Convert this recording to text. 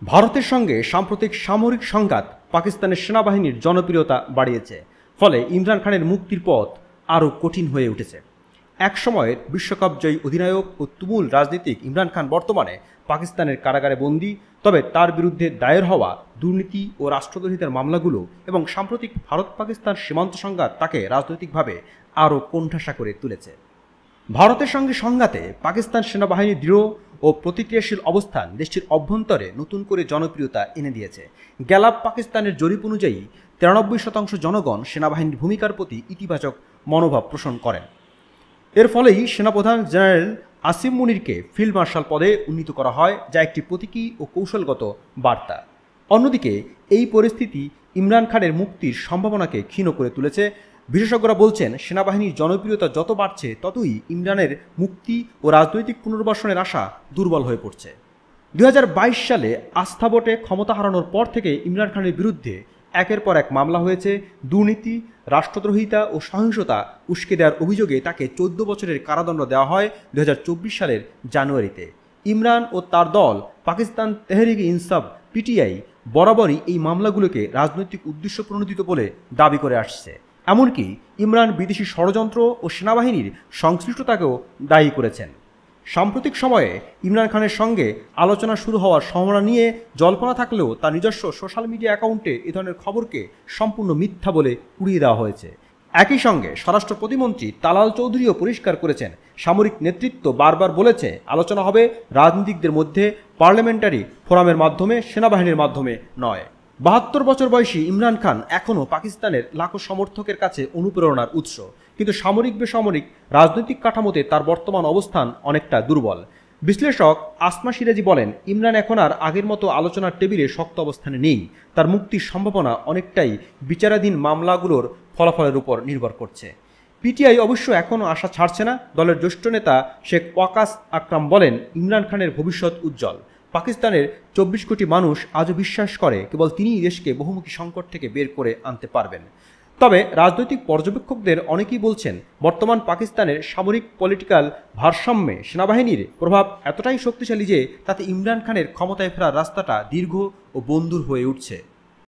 ভারতের সঙ্গে সাম্প্রতিক সামরিক সংঘাত পাকিস্তানের সেনাবাহিনীর জনপ্রিয়তা বাড়িয়েছে, ফলে ইমরান খানের মুক্তির পথ আরও কঠিন হয়ে উঠেছে। একসময়ের বিশ্বকাপ জয়ী অধিনায়ক ও তুমুল রাজনীতিক ইমরান খান বর্তমানে পাকিস্তানের কারাগারে বন্দী। তবে তার বিরুদ্ধে দায়ের হওয়া দুর্নীতি ও রাষ্ট্রদ্রোহিতার মামলাগুলো এবং সাম্প্রতিক ভারত পাকিস্তান সীমান্ত সংঘাত তাকে রাজনৈতিকভাবে আরও কোণঠাসা করে তুলেছে। ভারতের সঙ্গে সংঘাতে পাকিস্তান সেনাবাহিনীর দৃঢ় ও প্রতিক্রিয়াশীল অবস্থান দেশটির অভ্যন্তরে নতুন করে জনপ্রিয়তা এনে দিয়েছে। গ্যালাপ পাকিস্তানের জরিপ অনুযায়ী 93% জনগণ সেনাবাহিনীর ভূমিকার প্রতি ইতিবাচক মনোভাব পোষণ করেন। এর ফলেই সেনাপ্রধান জেনারেল আসিম মুনিরকে ফিল্ড মার্শাল পদে উন্নীত করা হয়, যা একটি প্রতীকী ও কৌশলগত বার্তা। অন্যদিকে এই পরিস্থিতি ইমরান খানের মুক্তির সম্ভাবনাকে ক্ষীণ করে তুলেছে। বিশেষজ্ঞরা বলছেন, সেনাবাহিনীর জনপ্রিয়তা যত বাড়ছে ততই ইমরানের মুক্তি ও রাজনৈতিক পুনর্বাসনের আশা দুর্বল হয়ে পড়ছে। 2022 সালে আস্থা ভোটে ক্ষমতা হারানোর পর থেকে ইমরান খানের বিরুদ্ধে একের পর এক মামলা হয়েছে। দুর্নীতি, রাষ্ট্রদ্রোহিতা ও সহিংসতা উস্কে দেওয়ার অভিযোগে তাকে 14 বছরের কারাদণ্ড দেওয়া হয় 2024 সালের জানুয়ারিতে। ইমরান ও তার দল পাকিস্তান তেহরিক ইনসাফ পিটিআই বরাবরই এই মামলাগুলোকে রাজনৈতিক উদ্দেশ্য প্রণোদিত বলে দাবি করে আসছে। এমনকি ইমরান বিদেশি ষড়যন্ত্র ও সেনাবাহিনীর সংশ্লিষ্টতাকেও দায়ী করেছেন। সাম্প্রতিক সময়ে ইমরান খানের সঙ্গে আলোচনা শুরু হওয়ার সম্ভাবনা নিয়ে জল্পনা থাকলেও তার নিজস্ব সোশ্যাল মিডিয়া অ্যাকাউন্টে এ ধরনের খবরকে সম্পূর্ণ মিথ্যা বলে উড়িয়ে দেওয়া হয়েছে। একই সঙ্গে স্বরাষ্ট্র প্রতিমন্ত্রী তালাল চৌধুরীও পরিষ্কার করেছেন, সামরিক নেতৃত্ব বারবার বলেছে আলোচনা হবে রাজনীতিকদের মধ্যে, পার্লামেন্টারি ফোরামের মাধ্যমে, সেনাবাহিনীর মাধ্যমে নয়। 72 বছর বয়সী ইমরান খান এখনও পাকিস্তানের লাখো সমর্থকের কাছে অনুপ্রেরণার উৎস, কিন্তু সামরিক বেসামরিক রাজনৈতিক কাঠামোতে তার বর্তমান অবস্থান অনেকটা দুর্বল। বিশ্লেষক আসমা সিরাজি বলেন, ইমরান এখন আর আগের মতো আলোচনার টেবিলে শক্ত অবস্থানে নেই। তার মুক্তির সম্ভাবনা অনেকটাই বিচারাধীন মামলাগুলোর ফলাফলের উপর নির্ভর করছে। পিটিআই অবশ্য এখনও আশা ছাড়ছে না। দলের জ্যেষ্ঠ নেতা শেখ ওয়াকাস আকরাম বলেন, ইমরান খানের ভবিষ্যৎ উজ্জ্বল। পাকিস্তানের 24 কোটি মানুষ আজও বিশ্বাস করে কেবল তিনিই দেশকে বহুমুখী সংকট থেকে বের করে আনতে পারবেন। তবে রাজনৈতিক পর্যবেক্ষকদের অনেকেই বলছেন, বর্তমান পাকিস্তানের সামরিক পলিটিক্যাল ভারসাম্যে সেনাবাহিনীর প্রভাব এতটাই শক্তিশালী যে তাতে ইমরান খানের ক্ষমতায় ফেরার রাস্তাটা দীর্ঘ ও বন্ধুর হয়ে উঠছে।